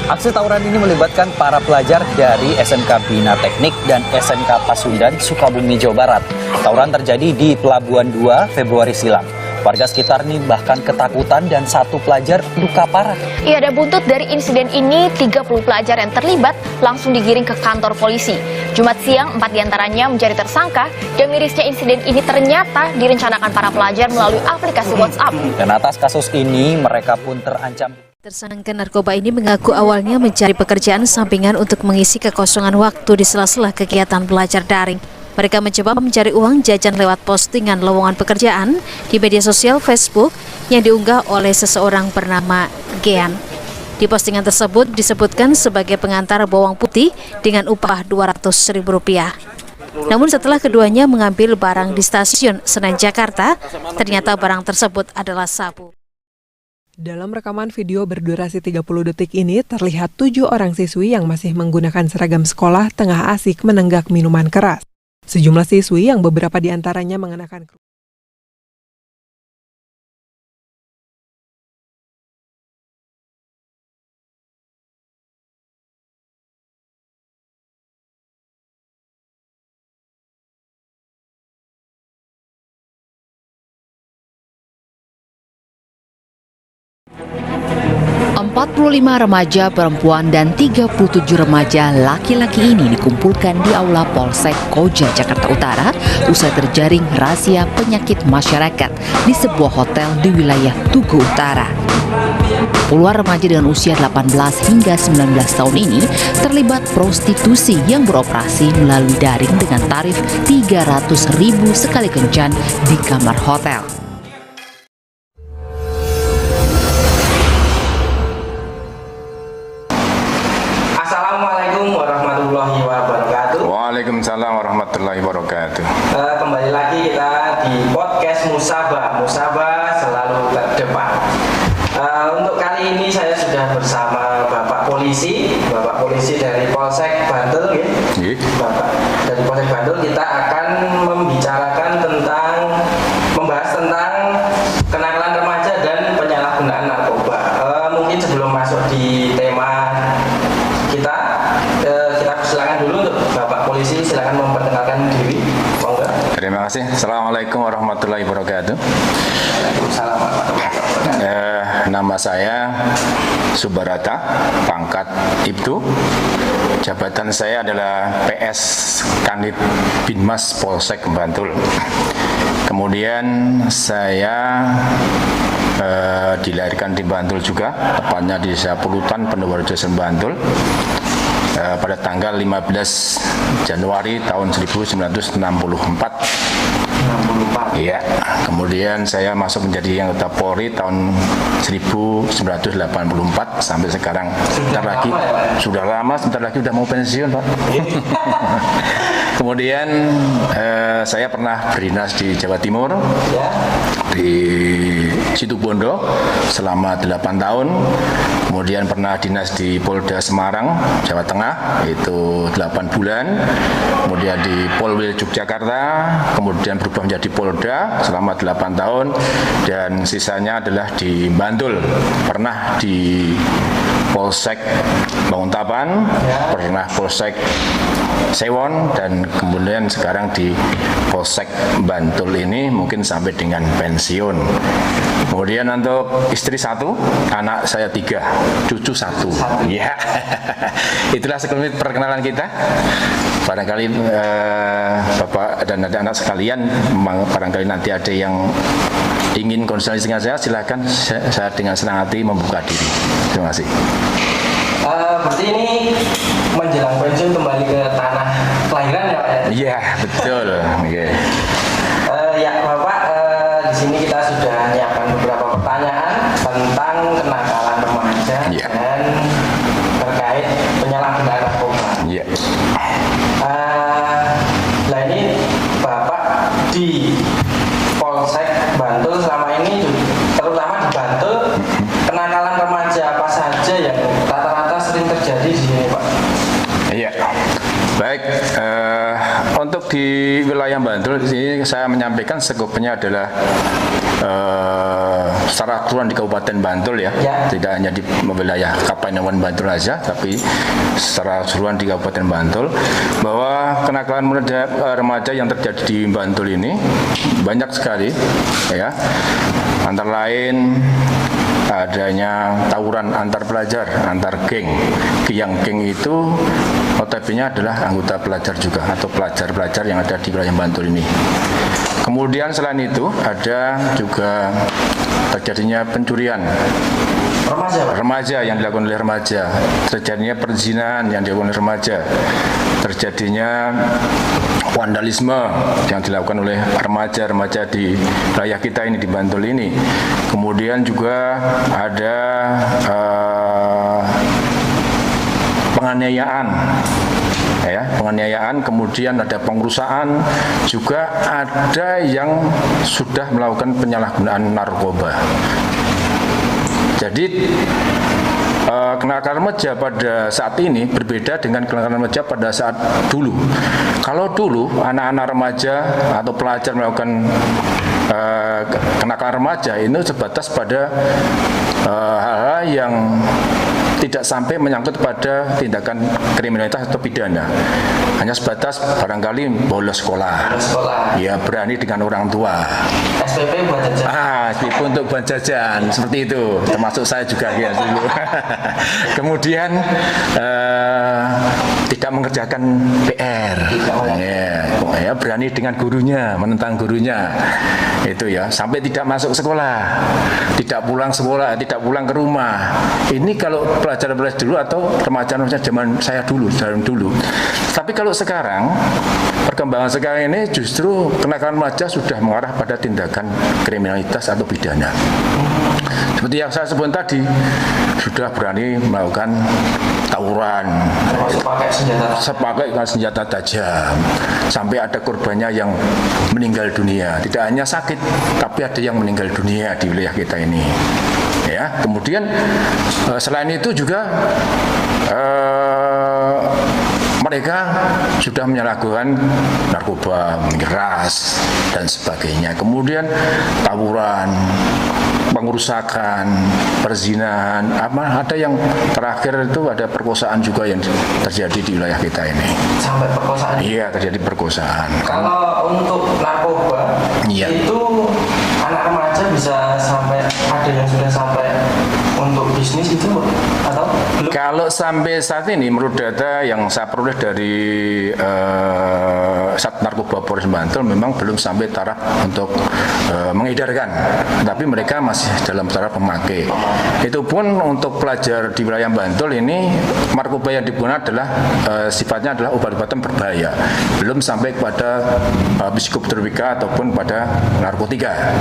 Aksi tawuran ini melibatkan para pelajar dari SMK Bina Teknik dan SMK Pasundan, Sukabumi, Jawa Barat. Tawuran terjadi di Pelabuhan 2 Februari silam. Warga sekitar nih bahkan ketakutan dan satu pelajar luka parah. Iya, dan buntut dari insiden ini 30 pelajar yang terlibat langsung digiring ke kantor polisi. Jumat siang, 4 diantaranya menjadi tersangka dan mirisnya insiden ini ternyata direncanakan para pelajar melalui aplikasi WhatsApp. Dan atas kasus ini mereka pun terancam. Tersangka narkoba ini mengaku awalnya mencari pekerjaan sampingan untuk mengisi kekosongan waktu di sela-sela kegiatan belajar daring. Mereka mencoba mencari uang jajan lewat postingan lowongan pekerjaan di media sosial Facebook yang diunggah oleh seseorang bernama Gian. Di postingan tersebut disebutkan sebagai pengantar bawang putih dengan upah Rp200.000. Namun setelah keduanya mengambil barang di stasiun Senen, Jakarta, ternyata barang tersebut adalah sabu. Dalam rekaman video berdurasi 30 detik ini, terlihat 7 orang siswi yang masih menggunakan seragam sekolah tengah asik menenggak minuman keras. Sejumlah siswi yang beberapa di antaranya mengenakan lima remaja perempuan dan 37 remaja laki-laki ini dikumpulkan di Aula Polsek Koja, Jakarta Utara usai terjaring razia penyakit masyarakat di sebuah hotel di wilayah Tugu Utara. Puluhan remaja dengan usia 18 hingga 19 tahun ini terlibat prostitusi yang beroperasi melalui daring dengan tarif Rp300.000 sekali kencan di kamar hotel. Assalamualaikum warahmatullahi wabarakatuh. Waalaikumsalam warahmatullahi wabarakatuh. Kembali lagi kita di podcast Musabah selalu terdepan. Untuk kali ini saya sudah bersama Bapak Polisi dari Polsek Bantul, ya. Bapak dari Polsek Bantul, kita akan membahas tentang kenakalan remaja dan penyalahgunaan narkoba. Mungkin sebelum masuk di tema kita silakan dulu untuk Bapak Polisi, silakan memperkenalkan diri. Monggo. Terima kasih. Assalamualaikum warahmatullahi wabarakatuh. Waalaikumsalam warahmatullahi wabarakatuh. Nama saya Subarata, pangkat Ibtu. Jabatan saya adalah PS Kanit Binmas Polsek Bantul. Kemudian saya dilahirkan di Bantul juga, tepatnya di Desa Pulutan, Pendoworejo, Bantul. Pada tanggal 15 Januari tahun 1964. Iya. Kemudian saya masuk menjadi anggota Polri tahun 1984 sampai sekarang. Sebentar lagi udah mau pensiun, Pak. Kemudian saya pernah berdinas di Jawa Timur, di Situbondo selama 8 tahun. Kemudian pernah dinas di Polda Semarang, Jawa Tengah, itu 8 bulan. Kemudian di Polwil Yogyakarta, kemudian berubah menjadi Polda selama 8 tahun. Dan sisanya adalah di Bantul. Pernah di Polsek Banguntapan, pernah Polsek Sewon, dan kemudian sekarang di Polsek Bantul ini mungkin sampai dengan pensiun. Kemudian untuk istri 1, anak saya 3, cucu 1. Ya, itulah sekelumit perkenalan kita. Barangkali Bapak dan anak-anak sekalian, barangkali nanti ada yang ingin konsultasi dengan saya, silakan. Saya dengan senang hati membuka diri. Terima kasih. Berarti ini menjelang pensiun kembali ke tanah kelahiran ya, Pak? Iya, betul. Okay. Ya, Bapak, di sini kita sudah menyiapkan beberapa pertanyaan tentang kenakalan remaja dan terkait penyalahgunaan narkoba. Iya. Nah, ini Bapak di Polsek Bantul selama ini, terutama di Bantul, kenakalan remaja apa saja yang rata-rata sering terjadi di sini, Pak? Iya. Baik, untuk di wilayah Bantul ini saya menyampaikan skopnya adalah secara keseluruhan di Kabupaten Bantul ya, tidak hanya di wilayah Kapanewon Bantul saja, tapi secara keseluruhan di Kabupaten Bantul, bahwa kenakalan remaja yang terjadi di Bantul ini banyak sekali ya, antara lain adanya tawuran antar pelajar, antar geng. Yang geng itu notabene adalah anggota pelajar juga atau pelajar-pelajar yang ada di wilayah Bantul ini. Kemudian selain itu ada juga terjadinya pencurian remaja yang dilakukan oleh remaja, terjadinya perzinahan yang dilakukan oleh remaja, terjadinya vandalisme yang dilakukan oleh remaja-remaja di wilayah kita ini di Bantul ini. Kemudian juga ada penganiayaan ya, penganiayaan, kemudian ada pengerusakan, juga ada yang sudah melakukan penyalahgunaan narkoba. Jadi kenakalan remaja pada saat ini berbeda dengan kenakalan remaja pada saat dulu. Kalau dulu anak-anak remaja atau pelajar melakukan kenakalan remaja itu sebatas pada hal-hal yang tidak sampai menyangkut pada tindakan kriminalitas atau pidana. Hanya sebatas barangkali bolos sekolah. Ya, berani dengan orang tua. SPP buat jajan. SPP untuk buat jajan, seperti itu. Termasuk saya juga ya dulu. Kemudian tidak mengerjakan PR. Ya, berani dengan gurunya, menentang gurunya. Itu ya, sampai tidak masuk sekolah, tidak pulang sekolah, tidak pulang ke rumah. Ini kalau pelajar-pelajar dulu atau remaja-remaja zaman saya dulu. Tapi kalau sekarang, perkembangan sekarang ini justru kenakalan remaja sudah mengarah pada tindakan kriminalitas atau pidana. Seperti yang saya sebut tadi, sudah berani melakukan tawuran, pakai senjata tajam, sampai ada korbannya yang meninggal dunia. Tidak hanya sakit, tapi ada yang meninggal dunia di wilayah kita ini. Ya, kemudian selain itu juga mereka sudah menyalahgunakan narkoba, miras dan sebagainya. Kemudian tawuran, pengerusakan, perzinahan, ada yang terakhir itu ada perkosaan juga yang terjadi di wilayah kita ini. Sampai perkosaan? Iya, terjadi perkosaan. Kalau untuk narkoba, itu anak remaja bisa sampai, ada yang sudah sampai untuk bisnis itu atau belum? Kalau sampai saat ini menurut data yang saya peroleh dari Sat Narkoba Polres Bantul memang belum sampai taraf untuk mengedarkan, tapi mereka masih dalam taraf pemakai. Itu pun untuk pelajar di wilayah Bantul ini narkoba yang digunakan adalah sifatnya adalah obat-obatan berbahaya, belum sampai kepada psikotropika ataupun pada narkotika.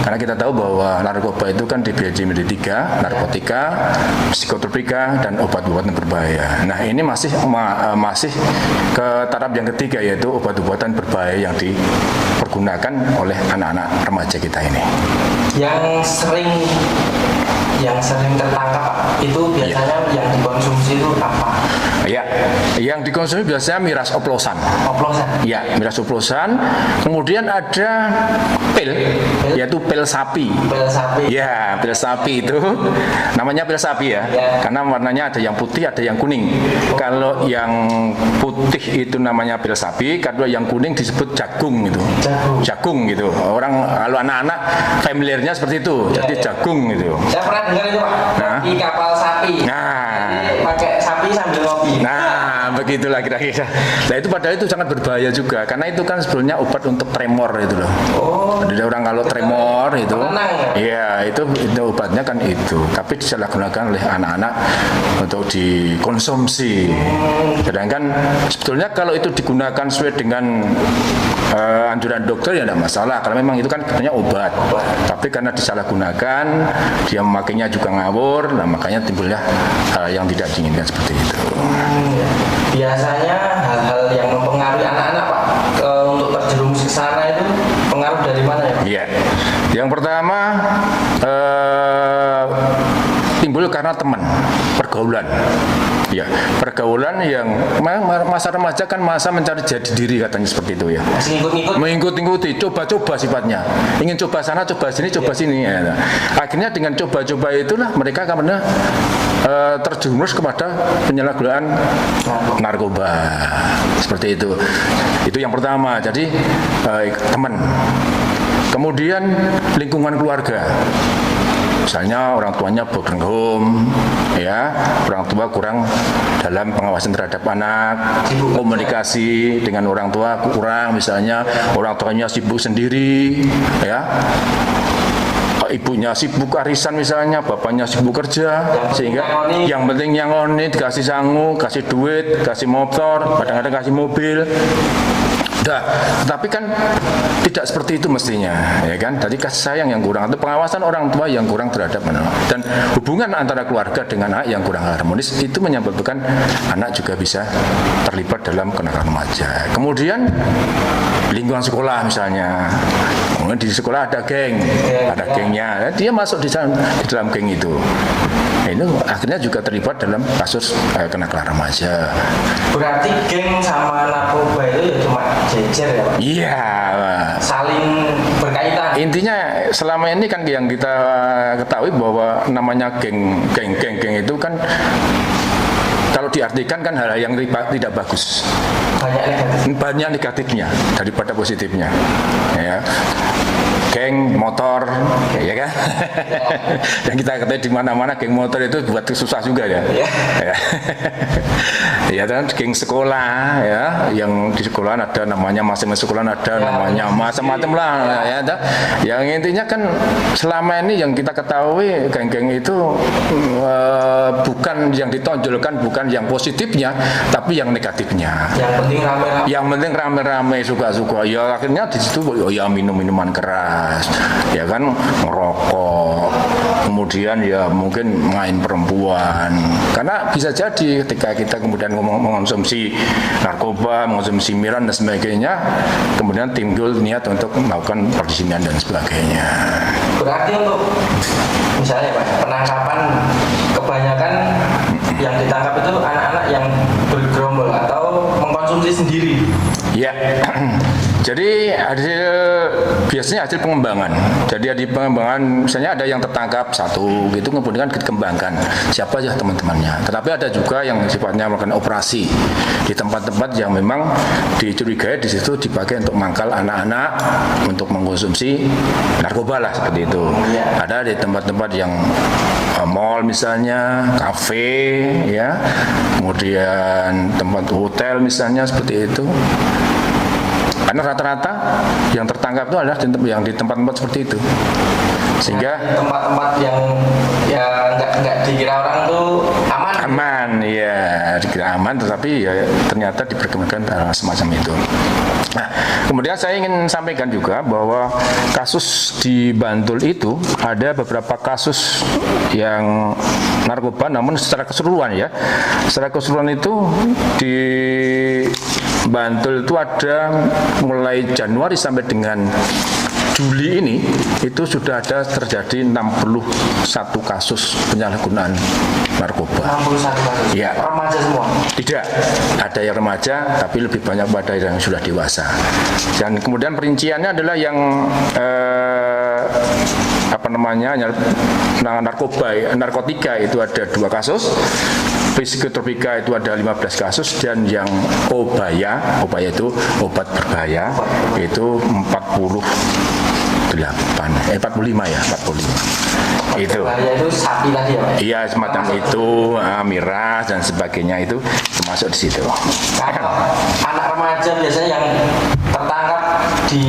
Karena kita tahu bahwa narkoba itu kan dibagi menjadi 3, narkotika, psikotropika, dan obat-obatan berbahaya. Nah, ini masih ke taraf yang ketiga, yaitu obat-obatan berbahaya yang dipergunakan oleh anak-anak remaja kita ini. Yang sering tertangkap itu biasanya yang dikonsumsi itu apa? Ya, yang dikonsumsi biasanya miras oplosan. Ya, miras oplosan. Kemudian ada pil, yaitu pil sapi. Ya, pil sapi itu namanya pil sapi ya. Karena warnanya ada yang putih, ada yang kuning. Kalau yang putih itu namanya pil sapi, kalau yang kuning disebut jagung gitu. Jagung gitu. Orang kalau anak-anak familiarnya seperti itu. Jadi jagung gitu. Saya pernah dengar itu, Pak. Di kapal sapi. Jadi pakai sapi sambil ngopi. Nah, begitulah kira-kira. Nah, itu padahal itu sangat berbahaya juga, karena itu kan sebetulnya obat untuk tremor itu loh. Jadi orang kalau tremor itu, ya itu obatnya kan itu. Tapi disalahgunakan oleh anak-anak untuk dikonsumsi. Sedangkan sebetulnya kalau itu digunakan sesuai dengan anjuran dokter ya tidak masalah, karena memang itu kan sebetulnya obat. Tapi karena disalahgunakan, dia memakainya juga ngawur, nah makanya timbulnya hal yang tidak diinginkan seperti itu. Biasanya hal-hal yang mempengaruhi anak-anak, Pak, untuk terjerumus ke sana itu pengaruh dari mana ya? Iya. Yang pertama timbul timbul karena teman, pergaulan. Ya, pergaulan yang masa remaja kan masa mencari jati diri katanya seperti itu ya. Mengikut-ikuti, coba-coba sifatnya. Ingin coba sana, coba sini, coba sini. Ya. Akhirnya dengan coba-coba itulah mereka akan terjerumus kepada penyalahgunaan narkoba. Seperti itu. Itu yang pertama. Jadi teman. Kemudian lingkungan keluarga. Misalnya orang tuanya broken home, ya, orang tua kurang dalam pengawasan terhadap anak, komunikasi dengan orang tua kurang, misalnya orang tuanya sibuk sendiri, ya, ibunya sibuk arisan misalnya, bapaknya sibuk kerja, sehingga yang penting yang ngoni dikasih sangu, kasih duit, kasih motor, kadang-kadang kasih mobil. Udah, tapi kan tidak seperti itu mestinya, ya kan? Jadi kasih sayang yang kurang, atau pengawasan orang tua yang kurang terhadap anak, dan hubungan antara keluarga dengan anak yang kurang harmonis itu menyebabkan anak juga bisa terlibat dalam kenakalan remaja. Kemudian lingkungan sekolah misalnya, di sekolah ada gengnya, dia masuk di dalam geng itu. Ini akhirnya juga terlibat dalam kasus kenakalan remaja. Berarti geng sama narkoba itu ya cuma jejer ya Pak? Iya. Saling berkaitan. Intinya selama ini kan yang kita ketahui bahwa namanya geng itu kan kalau diartikan kan hal yang tidak bagus. Banyak negatifnya daripada positifnya. Ya. Geng motor, ya kan? Yang kita ketahui di mana-mana geng motor itu buat susah juga ya. Ya kan, geng sekolah ya, yang di sekolah ada namanya masing-masing sekolah ada namanya macam-macam lah ya. Yang intinya kan selama ini yang kita ketahui geng-geng itu bukan yang ditonjolkan, bukan yang positifnya, tapi yang negatifnya. Yang penting rame-rame suka-suka. Ya akhirnya di situ ya minum-minuman keras, ya kan, ngerokok, kemudian ya mungkin main perempuan. Karena bisa jadi ketika kita kemudian mengonsumsi narkoba, mengonsumsi miran dan sebagainya, kemudian timbul niat untuk melakukan perzinahan dan sebagainya. Berarti untuk misalnya Pak, penangkapan kebanyakan yang ditangkap itu anak-anak yang bergerombol atau mengkonsumsi sendiri. Ya. Jadi biasanya hasil pengembangan. Jadi di pengembangan misalnya ada yang tertangkap satu gitu, kemudian dikembangkan siapa aja teman-temannya. Tetapi ada juga yang sifatnya melakukan operasi di tempat-tempat yang memang dicurigai di situ dipakai untuk mangkal anak-anak untuk mengkonsumsi narkoba lah seperti itu. Ada di tempat-tempat yang mall misalnya, kafe ya, kemudian tempat hotel misalnya seperti itu. Karena rata-rata yang tertangkap itu adalah yang di tempat-tempat seperti itu, sehingga tempat-tempat yang ya nggak dikira orang tuh aman, ya dikira aman, tetapi ya ternyata diperkembangkan semacam itu. Nah, kemudian saya ingin sampaikan juga bahwa kasus di Bantul itu ada beberapa kasus yang narkoba, namun secara keseluruhan ya, secara keseluruhan itu di Bantul itu ada mulai Januari sampai dengan Juli ini itu sudah ada terjadi 61 kasus penyalahgunaan narkoba. 61 kasus? Ya. Remaja semua? Tidak, ada yang remaja tapi lebih banyak pada yang sudah dewasa. Dan kemudian perinciannya adalah yang narkotika itu ada 2 kasus, psikotropika itu ada 15 kasus, dan yang obaya itu obat berbahaya itu 45 ya, 45. Itu. Berbahaya itu sapi tadi ya Pak? Iya, semacam itu, miras dan sebagainya itu termasuk di situ. Kalau anak remaja biasanya yang tertangkap di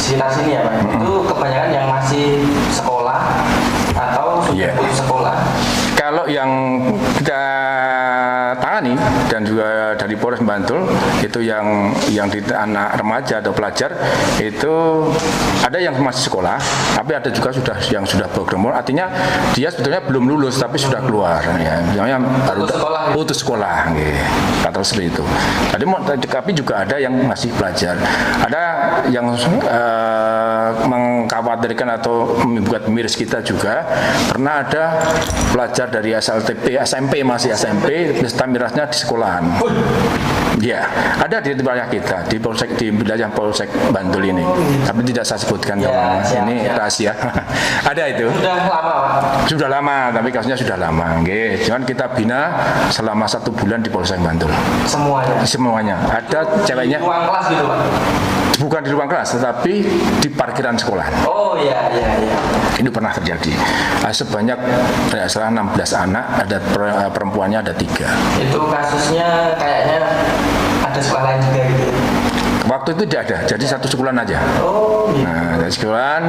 sekitar sini ya Pak, itu kebanyakan yang masih sekolah atau sudah putus sekolah. Kalau yang kita tangani dan juga dari Polres Bantul itu yang di anak remaja atau pelajar itu ada yang masih sekolah, tapi ada juga yang sudah berumur. Artinya dia sebetulnya belum lulus tapi sudah keluar, ya. Misalnya baru putus sekolah, atau seperti itu. Tapi juga ada yang masih belajar. Ada yang mengkhawatirkan atau membuat miris kita juga. Pernah ada pelajar dari SMP masih SMP, pesta mirasnya di sekolahan. Ya, ada di wilayah kita di wilayah Polsek Bantul ini. Tapi tidak saya sebutkan ini rahasia. Ada itu. Sudah lama, Pak? Sudah lama, tapi kasusnya sudah lama. Cuman kita bina selama 1 bulan di Polsek Bantul. Semuanya. Ada ceweknya. Di ruang kelas gitu, Pak? Bukan di ruang kelas, tetapi di parkiran sekolah. Oh iya. Ini pernah terjadi. Sebanyak tidak salah 16 anak, ada perempuannya ada 3. Itu kasusnya kayaknya ada sekolah lain juga gitu. Waktu itu tidak ada, jadi satu sekolahan aja. Oh, gitu. Nah, dari sekolahan,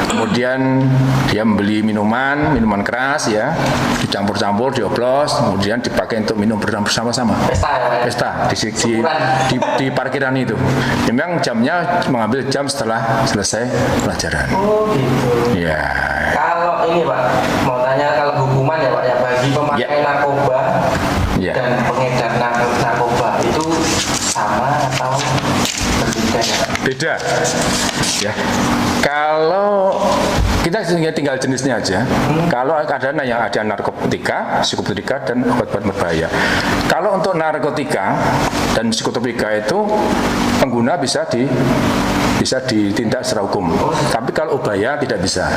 kemudian dia membeli minuman keras ya, dicampur-campur, dioplos, kemudian dipakai untuk minum bersama-sama. Pesta di parkiran itu. Memang jamnya mengambil jam setelah selesai pelajaran. Oh gitu. Ya. Kalau ini Pak, mau tanya kalau hukuman ya Pak ya bagi pemakai narkoba dan pengedar narkoba itu sama atau berbeda ya Pak? Beda. Ya. Kalau kita tinggal jenisnya aja. Kalau ada yang ada narkotika, psikotropika dan obat-obat berbahaya. Kalau untuk narkotika dan psikotropika itu pengguna bisa ditindak secara hukum. Tapi kalau ubaya tidak bisa.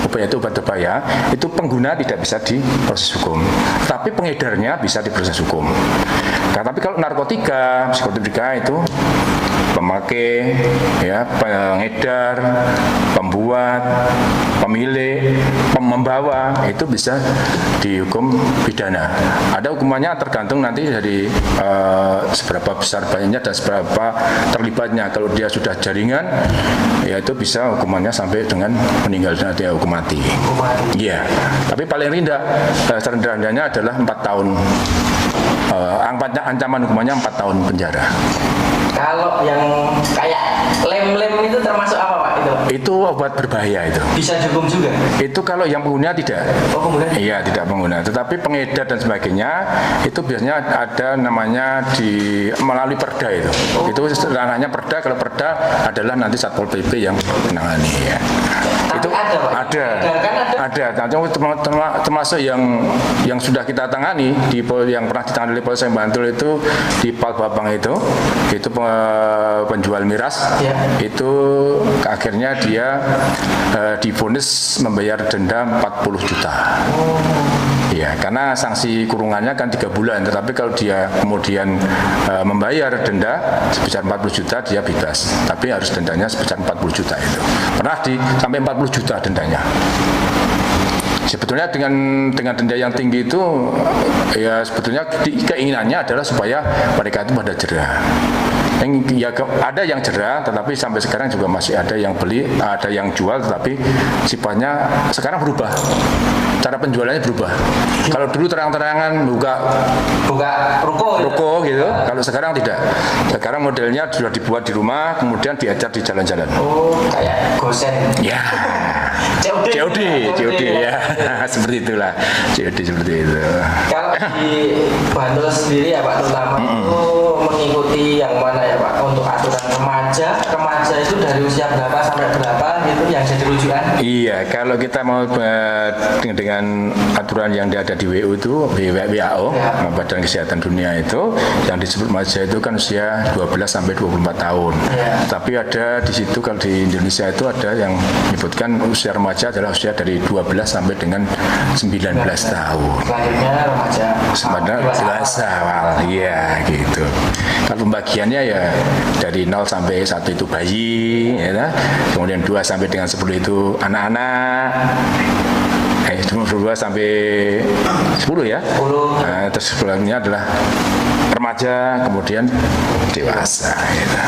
Ubaya itu obat berbahaya, itu pengguna tidak bisa diproses hukum. Tapi pengedarnya bisa diproses hukum. Nah, tapi kalau narkotika, psikotropika itu pemakai, ya, pengedar, pembuat, pemilik, membawa itu bisa dihukum pidana. Ada hukumannya tergantung nanti dari seberapa besar banyaknya dan seberapa terlibatnya. Kalau dia sudah jaringan, ya itu bisa hukumannya sampai dengan meninggal dunia, hukum mati. Iya. Tapi paling rendah-rendahnya adalah 4 tahun. Ancaman hukumannya 4 tahun penjara. Kalau yang kayak lem-lem itu termasuk apa Pak? Itu obat berbahaya itu. Bisa dihukum juga? Itu kalau yang pengguna tidak. Oh, pengguna? Iya, tidak pengguna. Tetapi pengedar dan sebagainya itu biasanya ada namanya melalui perda itu. Itu ranahnya perda. Kalau perda adalah nanti Satpol PP yang menangani ya. Tapi itu ada Pak? Ada. Termasuk yang sudah kita tangani yang pernah ditangani oleh Polsek Bantul itu di Pal Babang itu penjual miras itu akhirnya dia divonis membayar denda 40 juta. Ya, karena sanksi kurungannya kan 3 bulan, tetapi kalau dia kemudian membayar denda sebesar 40 juta dia bebas, tapi harus dendanya sebesar 40 juta itu. Pernah sampai 40 juta dendanya. Sebetulnya dengan denda yang tinggi itu ya sebetulnya keinginannya adalah supaya mereka itu pada jera. Ya, ada yang jera, tetapi sampai sekarang juga masih ada yang beli, ada yang jual, tetapi sifatnya sekarang berubah. Cara penjualannya berubah. Kalau dulu terang-terangan buka ruko gitu, kalau sekarang tidak. Sekarang modelnya sudah dibuat di rumah, kemudian diajar di jalan-jalan. Oh, kayak gosen. Ya. COD ya. Seperti itulah. COD seperti itu. Kalau di Bantul sendiri ya Pak, terutama itu mengikuti yang mana ya Pak? Untuk aturan remaja itu dari usia berapa sampai berapa gitu yang jadi rujukan? Iya, kalau kita mau dengan aturan yang ada di WHO itu, WHO, Badan Kesehatan Dunia itu, yang disebut remaja itu kan usia 12 sampai 24 tahun. Tapi ada di situ kalau di Indonesia itu ada yang menyebutkan usia remaja adalah usia dari 12 sampai dengan 19 tahun. Selanjutnya remaja. Dewasa awal, iya gitu. Kalau pembagiannya ya dari 0 sampai 1 itu bayi, ya, kemudian 2 sampai dengan 10 itu anak-anak, 2 sampai 10 ya. 10. Nah, terus sebelumnya adalah remaja, kemudian dewasa. Gitu.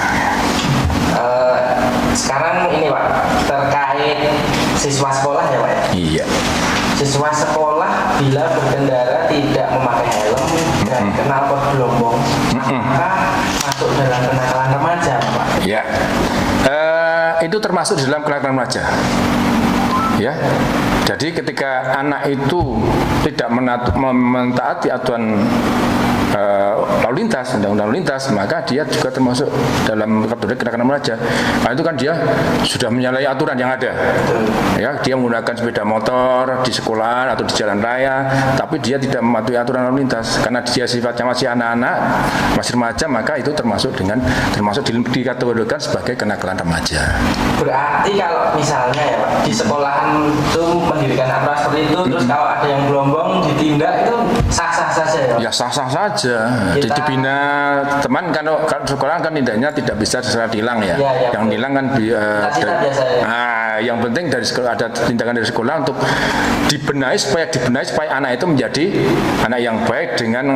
Sekarang ini Pak, terkait siswa sekolah ya Pak ya? Iya. siswa sekolah bila berkendara tidak memakai helm dan knalpot gelombong, maka masuk dalam kenakalan remaja, Pak. Ya, itu termasuk di dalam kenakalan remaja. Ya, jadi ketika anak itu tidak mentaati aturan lalu lintas, undang-undang lalu lintas, maka dia juga termasuk dalam kategori kenakalan remaja. Nah, itu kan dia sudah menyalahi aturan yang ada. Ya, dia menggunakan sepeda motor di sekolah atau di jalan raya, tapi dia tidak mematuhi aturan lalu lintas karena dia sifatnya masih anak-anak, masih remaja, maka itu termasuk dikategorikan sebagai kenakalan remaja. Berarti kalau misalnya ya Pak, di sekolahan itu mendirikan aturan seperti itu, terus kalau ada yang gelombong ditindak itu sah-sah saja ya Pak? Ya sah-sah saja. Dibina teman kalau sekolah kan tindaknya tidak bisa secara tilang ya. Yang tilang kan yang penting dari sekolah ada tindakan dari sekolah untuk dibenahi supaya anak itu menjadi anak yang baik dengan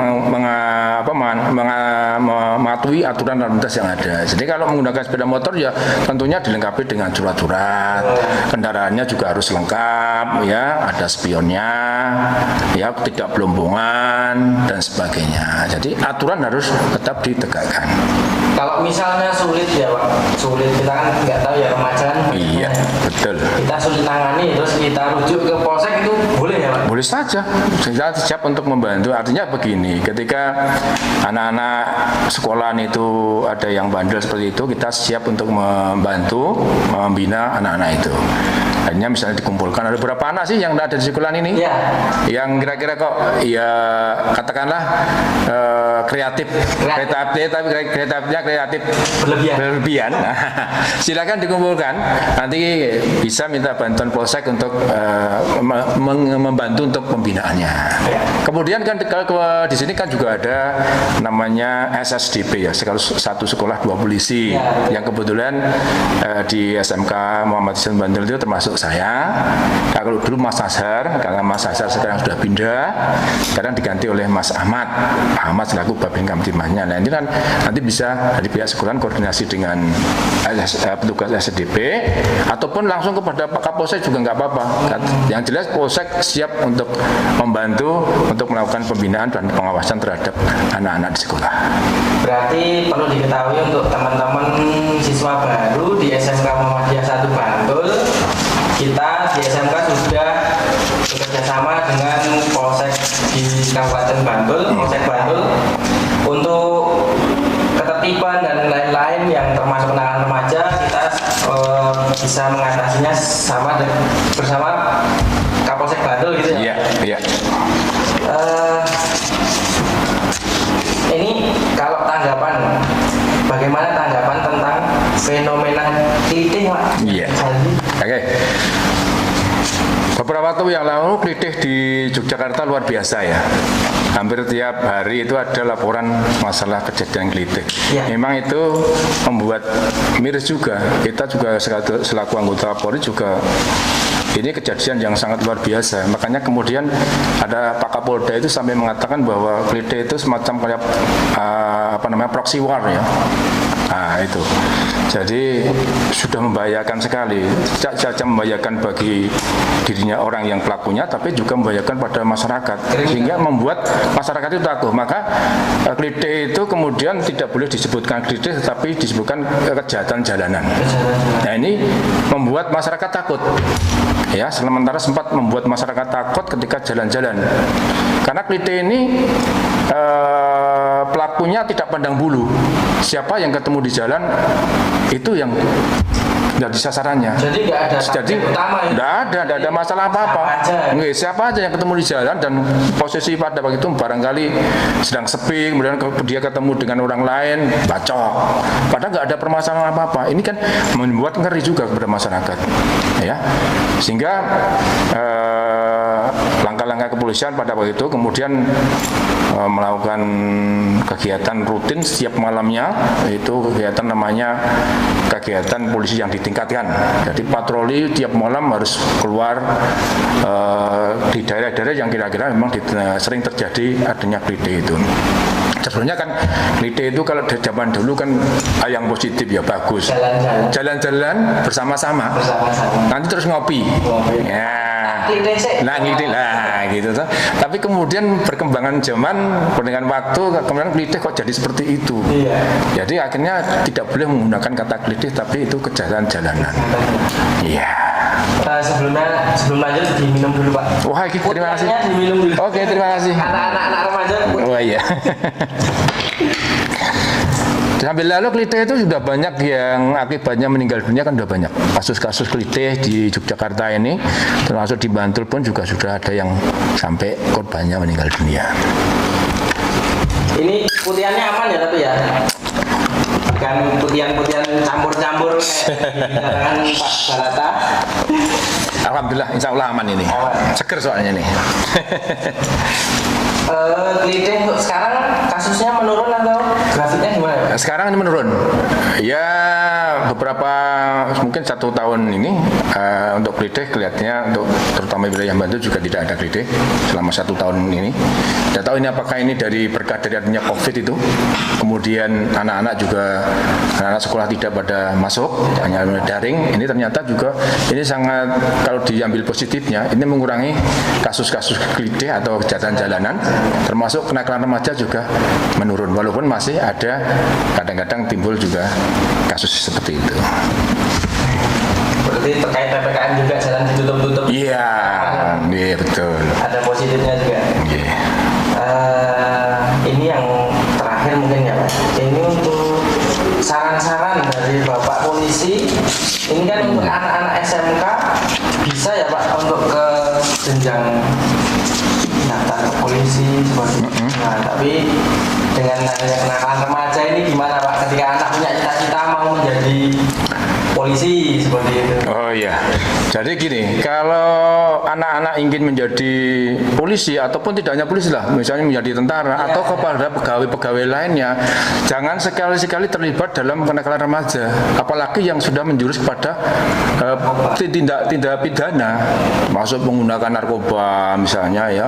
mematuhi aturan lalu lintas yang ada. Jadi kalau menggunakan sepeda motor ya tentunya dilengkapi dengan surat-surat. Kendaraannya juga harus lengkap ya, ada spionnya, ya tidak belombongan dan sebagainya. Jadi aturan harus tetap ditegakkan. Kalau misalnya sulit ya Pak, sulit kita kan nggak tahu ya remaja kan. Iya, betul. Kita sulit tangani terus kita rujuk ke polsek itu boleh ya Pak? Boleh saja, saya siap untuk membantu. Artinya begini, ketika anak-anak sekolahan itu ada yang bandel seperti itu, kita siap untuk membantu, membina anak-anak itu. Akhirnya misalnya dikumpulkan, ada berapa anak sih yang ada di sekolahan ini? Iya. Yang kira-kira kok ya katakanlah kreatif, tapi kreatif berlebihan. Silakan dikumpulkan. Nanti bisa minta bantuan polsek untuk membantu untuk pembinaannya. Kemudian kan di sini kan juga ada namanya SSDP ya, satu sekolah dua polisi. Yang kebetulan di SMK Muhammad Isyan Bantul itu termasuk saya. Nah, kalau dulu Mas Azhar, karena Mas Azhar sekarang sudah pindah, sekarang diganti oleh Mas Ahmad. Ahmad selaku Babin Kamtibmasnya. Nah ini kan nanti bisa dari pihak sekolah koordinasi dengan petugas SDP ataupun langsung kepada Pak Kapolsek juga nggak apa-apa. Yang jelas Polsek siap untuk membantu untuk melakukan pembinaan dan pengawasan terhadap anak-anak di sekolah. Berarti perlu diketahui untuk teman-teman siswa baru di SMK Muhammadiyah 1 Bantul, kita di SMK sudah bekerjasama dengan Polsek di Kabupaten Bantul, Polsek Bantul, untuk ketertiban dan lain-lain yang termasuk kenakalan remaja, kita bisa mengatasinya bersama Kapolsek Bantul gitu ya. Iya. Ini kalau tanggapan, bagaimana tanggapan tentang fenomena kelitih, Pak? Iya. Oke. Beberapa waktu yang lalu kelitih di Yogyakarta luar biasa ya. Hampir tiap hari itu ada laporan masalah kejadian kelitih. Memang itu membuat miris juga. Kita juga selaku anggota Polri juga ini kejadian yang sangat luar biasa. Makanya kemudian ada Pak Kapolda itu sampai mengatakan bahwa kelitih itu semacam kayak proxy war ya. Nah itu. Jadi sudah membahayakan sekali. Tidak saja membahayakan bagi dirinya orang yang pelakunya, tapi juga membahayakan pada masyarakat. Sehingga membuat masyarakat itu takut. Maka kelitih itu kemudian tidak boleh disebutkan kelitih, tetapi disebutkan kejahatan jalanan. Nah ini membuat masyarakat takut. Ya, sementara sempat membuat masyarakat takut ketika jalan-jalan. Karena kelitih ini pelakunya tidak pandang bulu. Siapa yang ketemu di jalan itu yang jadi sasarannya. Jadi nggak ada target utama ya? Nggak ada masalah apa-apa. Siapa aja yang ketemu di jalan dan posisi pada waktu itu barangkali sedang sepi, kemudian dia ketemu dengan orang lain, bacok. Padahal nggak ada permasalahan apa-apa. Ini kan membuat ngeri juga kepada masyarakat. Ya, sehingga langkah-langkah kepolisian pada waktu itu kemudian melakukan kegiatan rutin setiap malamnya, itu kegiatan namanya kegiatan polisi yang ditingkatkan. Jadi patroli tiap malam harus keluar di daerah-daerah yang kira-kira memang sering terjadi adanya kelitih itu. Sebenarnya kan klite itu kalau dari zaman dulu kan yang positif ya bagus. Jalan-jalan bersama-sama. Nanti terus ngopi. Ya. Nah, gitu tuh. Tapi kemudian perkembangan zaman dengan waktu kemudian klite kok jadi seperti itu. Jadi akhirnya tidak boleh menggunakan kata klite tapi itu kejahatan-jalanan. Iya. Sebelum lanjut diminum dulu Pak. Wah, terima kasih. Diminum dulu. Oke, terima kasih. Anak-anak remaja. Oh iya. Sambil lalu klite itu sudah banyak yang akibatnya meninggal dunia kan sudah banyak. Kasus-kasus klite di Yogyakarta ini, termasuk di Bantul pun juga sudah ada yang sampai korbannya meninggal dunia. Ini putihannya aman ya tapi ya? Bukan putihan-putihan campur-campur kayak di Pak Barata. Alhamdulillah, insya Allah aman ini. Seger soalnya nih. Klite untuk sekarang kasusnya menurun atau grafiknya gimana? Sekarang ini menurun. Ya beberapa mungkin 1 tahun ini untuk klite kelihatannya untuk terutama wilayah Bantul juga tidak ada klite selama 1 tahun ini. Tidak tahu ini apakah ini dari berkat dari adanya COVID itu. Kemudian anak-anak sekolah tidak pada masuk, hanya daring. Ini ternyata juga ini sangat kalau diambil positifnya ini mengurangi kasus-kasus klite atau kejahatan jalanan. Termasuk kenakalan remaja juga menurun walaupun masih ada kadang-kadang timbul juga kasus seperti itu. Berarti terkait PPKM juga jalan ditutup-tutup. Iya, iya betul. Ada positifnya juga. Iya. Ini yang terakhir mungkin ya Pak. Ini untuk saran-saran dari Bapak polisi. Ini kan untuk anak-anak SMK bisa ya Pak untuk ke jenjang daftar ke polisi seperti itu. Nah, tapi dengan adanya kenakalan remaja ini gimana Pak? Ketika anak punya cita-cita mau menjadi polisi seperti itu. Oh iya. Jadi gini, kalau anak-anak ingin menjadi polisi ataupun tidak hanya polisi lah, misalnya menjadi tentara atau kepada pegawai-pegawai lainnya, jangan sekali-sekali terlibat dalam kenakalan remaja, apalagi yang sudah menjurus kepada tindak pidana, masuk menggunakan narkoba misalnya ya,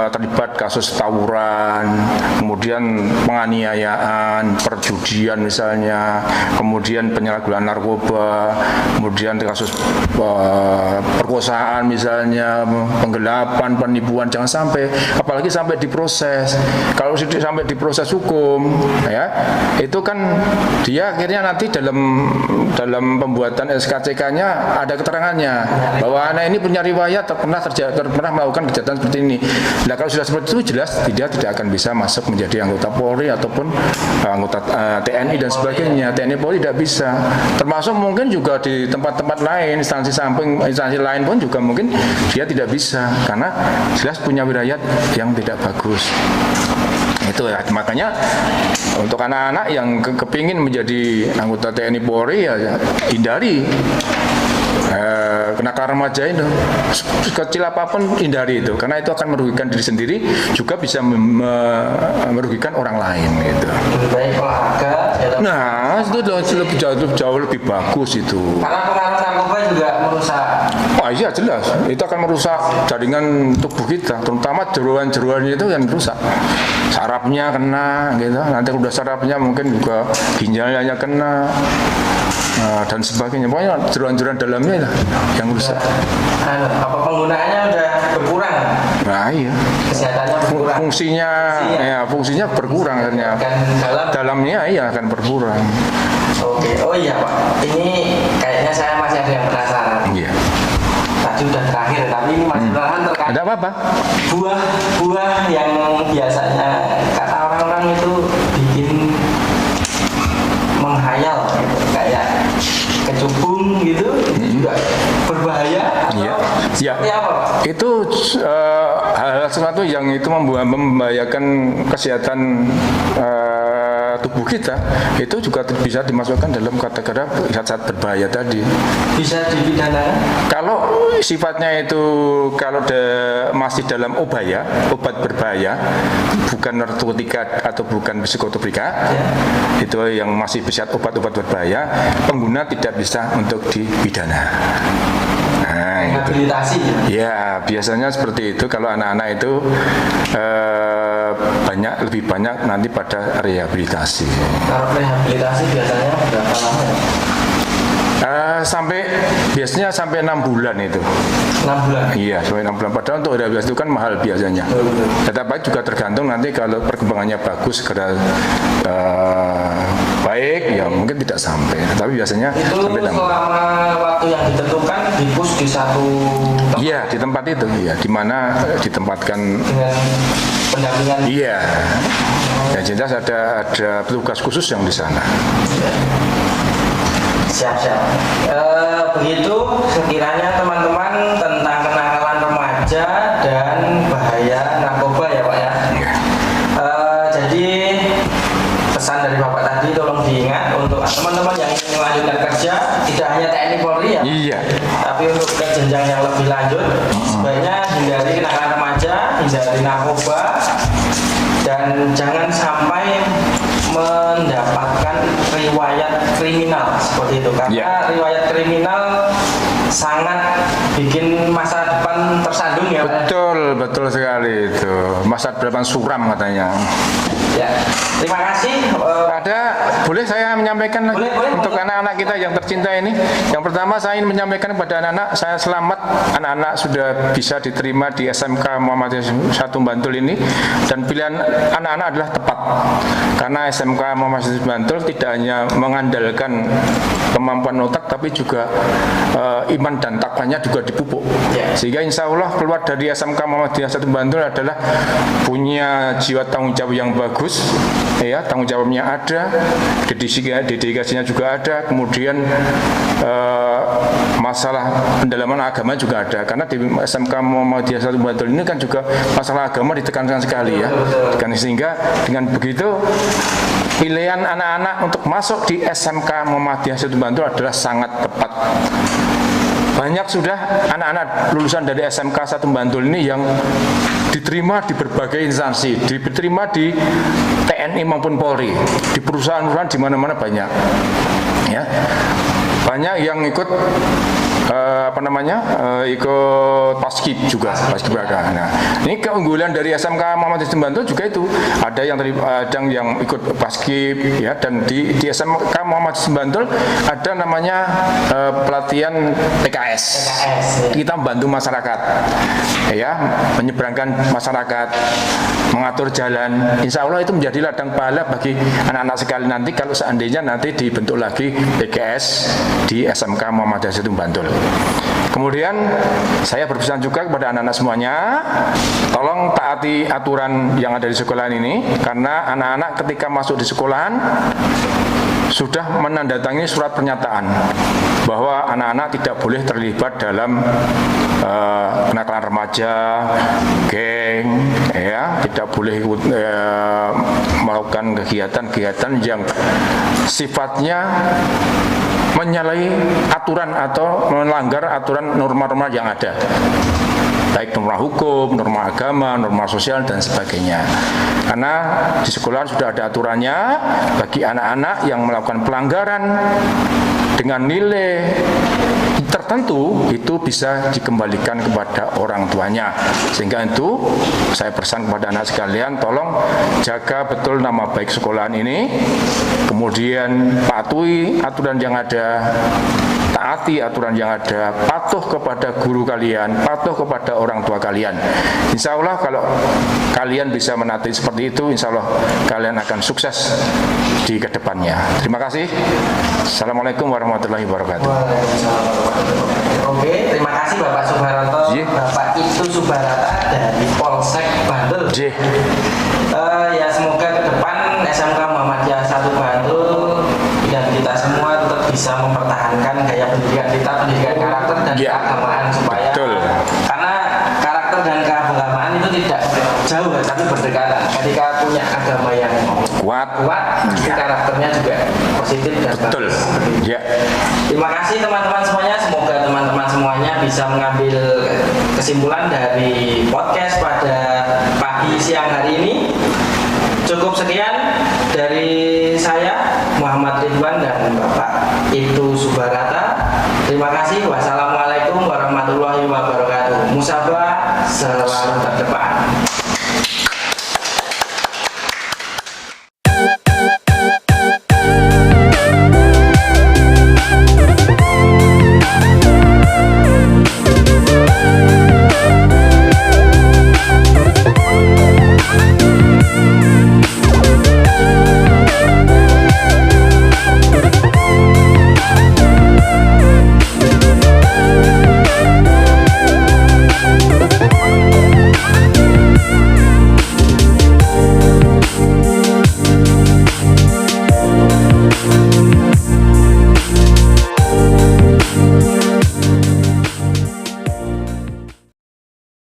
terlibat kasus tawuran, kemudian penganiayaan, perjudian misalnya, kemudian penyalahgunaan narkoba, kemudian kasus perkosaan misalnya, penggelapan, penipuan, jangan sampai, apalagi sampai diproses. Kalau sampai diproses hukum, ya itu kan dia akhirnya nanti dalam pembuatan SKCK-nya ada keterangannya bahwa anak ini punya riwayat pernah melakukan kejahatan seperti ini. Nah kalau sudah seperti itu jelas dia tidak akan bisa masuk menjadi anggota Polri ataupun anggota TNI dan sebagainya. TNI Polri tidak bisa. Termasuk mungkin juga di tempat-tempat lain, instansi lain pun juga mungkin dia tidak bisa karena jelas punya wilayah yang tidak bagus. Itu ya, makanya untuk anak-anak yang kepingin menjadi anggota TNI Polri ya hindari kenakalan remaja itu, kecil apapun hindari itu, karena itu akan merugikan diri sendiri juga bisa merugikan orang lain gitu. Lebih baik olahraga. Nah itu jauh lebih bagus itu. Karena pengaruh narkoba juga merusak. Oh iya jelas, itu akan merusak jaringan tubuh kita, terutama jeruan-jeruan itu yang rusak. Sarafnya kena gitu, nanti udah sarafnya mungkin juga ginjalnya kena. Dan sebagainya, pokoknya jeruan-jeruan dalamnya lah yang rusak. Apa penggunaannya udah berkurang? Nah iya. Kesehatannya berkurang. Fungsinya berkurang akhirnya. Dalamnya iya akan berkurang. Oke, oh iya Pak, ini kayaknya saya masih ada yang penasaran. Iya. Tadi udah terakhir, tapi ini masih penasaran terkait. Ada apa-apa? Buah yang biasanya kata orang-orang itu bikin menghayal gitu, kayak kecubung gitu, juga berbahaya atau seperti apa Pak? Itu hal sesuatu yang itu membahayakan kesehatan tubuh kita, itu juga bisa dimasukkan dalam kategori zat-zat berbahaya tadi. Bisa dipidana? Kalau sifatnya itu masih dalam obat berbahaya, bukan narkotika atau bukan psikotropika, itu yang masih bersifat obat-obat berbahaya, pengguna tidak bisa untuk dipidana. Nah, Rehabilitasi. Ya, biasanya seperti itu. Kalau anak-anak itu lebih banyak nanti pada rehabilitasi. Kalau rehabilitasi biasanya berapa lama ya? Biasanya sampai 6 bulan itu. 6 bulan? Iya, sampai 6 bulan. Padahal untuk rehabilitasi itu kan mahal biasanya. Tetapi juga tergantung nanti kalau perkembangannya bagus, segera baik, ya mungkin tidak sampai. Tapi biasanya itu sampai 6 bulan. Selama waktu yang ditentukan dipus di satu tempat? Iya, di tempat itu. Iya, di mana ditempatkan dengan pendampingan? Iya. Ya jelas ada petugas khusus yang di sana. Siap-siap. Begitu sekiranya teman-teman tentang kenakalan remaja dan bahaya narkoba ya Pak ya. Jadi pesan dari Bapak tadi tolong diingat untuk teman-teman yang ingin melanjutkan kerja, tidak hanya TNI Polri ya. Iya. Tapi untuk ke jenjang yang lebih lanjut, sebaiknya hindari kenakalan remaja, hindari narkoba, dan jangan sampai mendapatkan riwayat kriminal seperti itu, karena riwayat kriminal sangat bikin masa depan tersandung ya Pak. Betul sekali itu. Masa depan suram katanya. Ya, terima kasih. Boleh saya menyampaikan lagi untuk anak-anak kita yang tercinta ini. Yang pertama saya ingin menyampaikan kepada anak-anak, saya selamat anak-anak sudah bisa diterima di SMK Muhammadiyah 1 Bantul ini, dan pilihan anak-anak adalah tepat. Karena SMK Muhammadiyah 1 Bantul tidak hanya mengandalkan kemampuan otak, tapi juga iman dan takwanya juga dipupuk. Sehingga insya Allah keluar dari SMK Muhammadiyah 1 Bantul adalah punya jiwa tanggung jawab yang bagus, ya, tanggung jawabnya ada, dedikasinya juga ada, kemudian masalah pendalaman agama juga ada, karena di SMK Muhammadiyah 1 Bantul ini kan juga masalah agama ditekankan sekali ya. Sehingga dengan begitu pilihan anak-anak untuk masuk di SMK Muhammadiyah 1 Bantul adalah sangat tepat. Banyak sudah anak-anak lulusan dari SMK 1 Bantul ini yang diterima di berbagai instansi, diterima di TNI maupun Polri, di perusahaan-perusahaan di mana-mana banyak. Ya. Banyak yang ikut ikut paskib juga, paskibraka. Nah, ini keunggulan dari SMK Muhammadiyah 1 Bantul juga itu. Ada yang ikut paskib ya, dan di SMK Muhammadiyah 1 Bantul ada namanya pelatihan PKS. Kita membantu masyarakat ya, menyeberangkan masyarakat, mengatur jalan. Insya Allah itu menjadi ladang pahala bagi anak-anak sekali nanti kalau seandainya nanti dibentuk lagi PKS di SMK Muhammadiyah 1 Bantul. Kemudian saya berpesan juga kepada anak-anak semuanya, tolong taati aturan yang ada di sekolahan ini, karena anak-anak ketika masuk di sekolahan sudah menandatangani surat pernyataan bahwa anak-anak tidak boleh terlibat dalam kenakalan remaja, geng, ya, tidak boleh melakukan kegiatan-kegiatan yang sifatnya menyalahi aturan atau melanggar aturan norma-norma yang ada, baik norma hukum, norma agama, norma sosial, dan sebagainya. Karena di sekolah sudah ada aturannya bagi anak-anak yang melakukan pelanggaran dengan nilai tertentu itu bisa dikembalikan kepada orang tuanya. Sehingga itu saya pesan kepada anak sekalian, tolong jaga betul nama baik sekolahan ini, kemudian patuhi aturan yang ada, taati aturan yang ada, patuh kepada guru kalian, patuh kepada orang tua kalian. Insya Allah kalau kalian bisa menaati seperti itu, insya Allah kalian akan sukses di kedepannya. Terima kasih. Assalamualaikum warahmatullahi wabarakatuh. Oke, terima kasih Bapak Subaranto, Bapak Ibtu Subarata dari Polsek Bantul. Ya, semoga ke depan SMK Muhammadiyah 1 Bantul dan kita semua tetap bisa mempertahankan gaya pendidikan kita, pendidikan karakter dan keagamaan, supaya karena karakter dan keagamaan itu tidak jauh tapi berdekatan. Ketika punya agama yang kuat, karakternya juga positif dan bagus. Terima kasih teman-teman semuanya. Semoga teman-teman semuanya bisa mengambil kesimpulan dari podcast pada pagi siang hari ini. Cukup sekian dari saya, Muhammad Ridwan dan Bapak Ibtu Subarata. Terima kasih. Wassalamualaikum warahmatullahi wabarakatuh. Musabah selalu terdepan.